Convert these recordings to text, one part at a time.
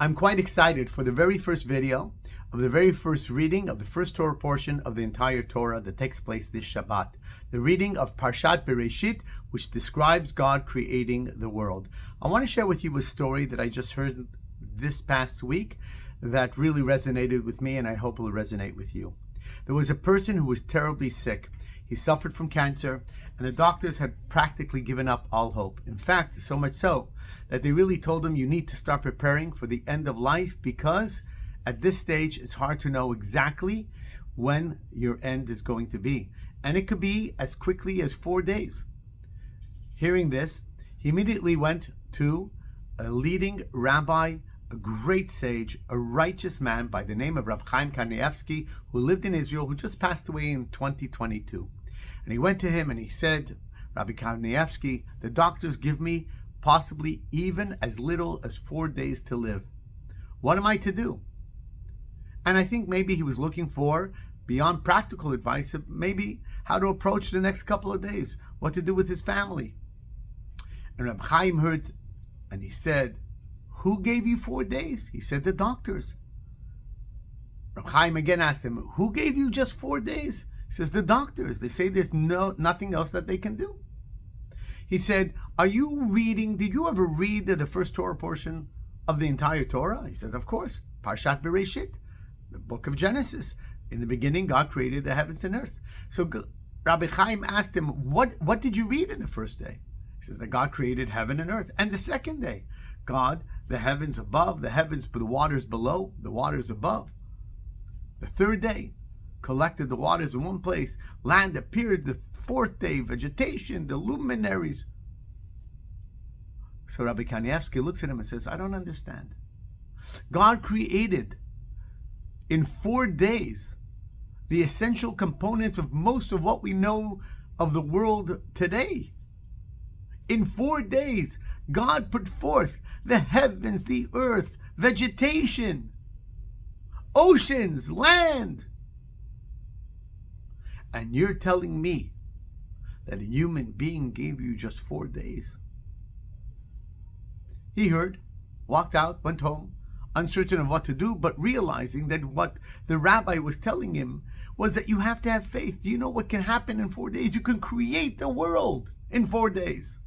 I'm quite excited for the very first video of the very first reading of the first Torah portion of the entire Torah that takes place this Shabbat. The reading of Parshat Bereshit, which describes God creating the world. I want to share with you a story that I just heard this past week that really resonated with me, and I hope it will resonate with you. There was a person who was terribly sick. He suffered from cancer, and the doctors had practically given up all hope. In fact, so much so that they really told him, you need to start preparing for the end of life, because at this stage it's hard to know exactly when your end is going to be. And it could be as quickly as 4 days. Hearing this, he immediately went to a leading rabbi, a great sage, a righteous man by the name of Rabbi Kanievsky, who lived in Israel, who just passed away in 2022. And he went to him and he said, Rabbi Kanievsky, the doctors give me possibly even as little as 4 days to live. What am I to do? And I think maybe he was looking for, beyond practical advice, of maybe how to approach the next couple of days, what to do with his family. And Rabbi Chaim heard, and he said, who gave you 4 days? He said, the doctors. Rabbi Chaim again asked him, who gave you just 4 days? He says, the doctors. They say there's nothing else that they can do. He said, did you ever read the first Torah portion of the entire Torah? He said, of course, Parshat Bereshit, the book of Genesis. In the beginning, God created the heavens and earth. So Rabbi Chaim asked him, what did you read in the first day? He says that God created heaven and earth. And the second day, God, the heavens above, the heavens, the waters below, the waters above. The third day, collected the waters in one place. Land appeared. The fourth day, vegetation, the luminaries. So Rabbi Kanievsky looks at him and says, I don't understand. God created in 4 days the essential components of most of what we know of the world today. In 4 days, God put forth the heavens, the earth, vegetation, oceans, land. And you're telling me that a human being gave you just 4 days? He heard, walked out, went home, uncertain of what to do, but realizing that what the rabbi was telling him was that you have to have faith. Do you know what can happen in 4 days? You can create the world in 4 days.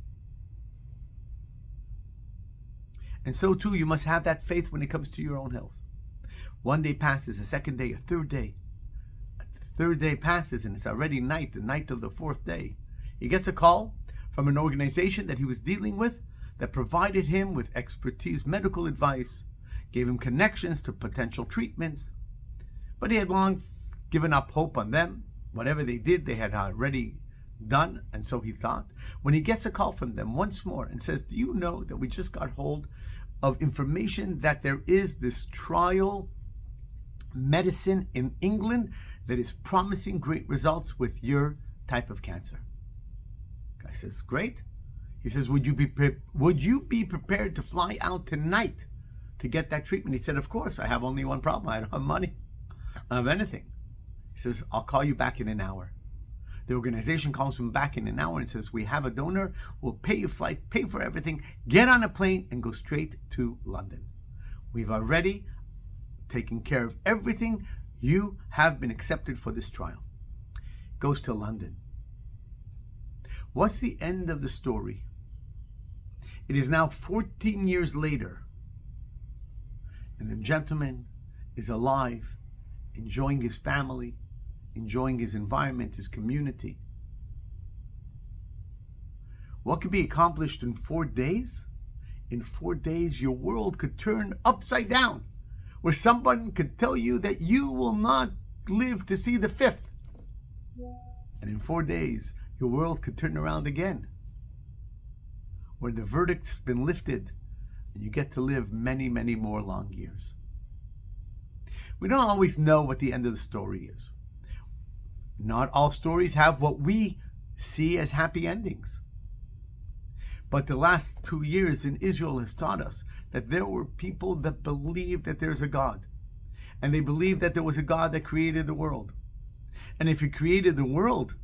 And so too, you must have that faith when it comes to your own health. 1 day passes, a second day, a third day. The third day passes and it's already night, the night of the fourth day. He gets a call from an organization that he was dealing with that provided him with expertise, medical advice, gave him connections to potential treatments. But he had long given up hope on them. Whatever they did, they had already done. And so he thought, when he gets a call from them once more and says, do you know that we just got hold of information that there is this trial medicine in England that is promising great results with your type of cancer? Guy says, great. He says, would you be prepared to fly out tonight to get that treatment? He said, of course. I have only one problem. I don't have money. I don't have anything. He says, I'll call you back in an hour. The organization calls him back in an hour and says, we have a donor, we'll pay your flight, pay for everything, get on a plane and go straight to London. We've already taken care of everything. You have been accepted for this trial. Goes to London. What's the end of the story? It is now 14 years later, and the gentleman is alive, enjoying his family, enjoying his environment, his community. What could be accomplished in 4 days? In 4 days, your world could turn upside down, where someone could tell you that you will not live to see the fifth. And in 4 days, your world could turn around again, where the verdict's been lifted and you get to live many, many more long years. We don't always know what the end of the story is. Not all stories have what we see as happy endings. But the last 2 years in Israel has taught us that there were people that believed that there's a God. And they believed that there was a God that created the world. And if he created the world,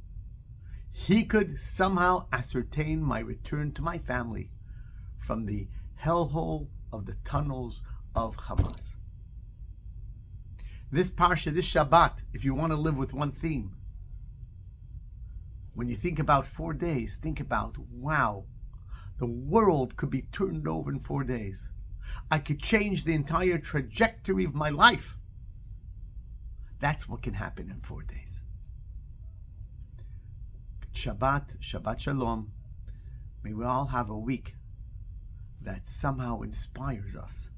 he could somehow ascertain my return to my family from the hellhole of the tunnels of Hamas. This Parsha, this Shabbat, if you want to live with one theme, when you think about 4 days, think about, wow, the world could be turned over in 4 days. I could change the entire trajectory of my life. That's what can happen in 4 days. Shabbat Shalom. May we all have a week that somehow inspires us,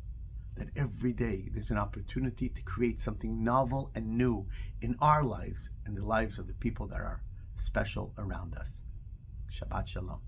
that every day there's an opportunity to create something novel and new in our lives and the lives of the people that are special around us. Shabbat Shalom.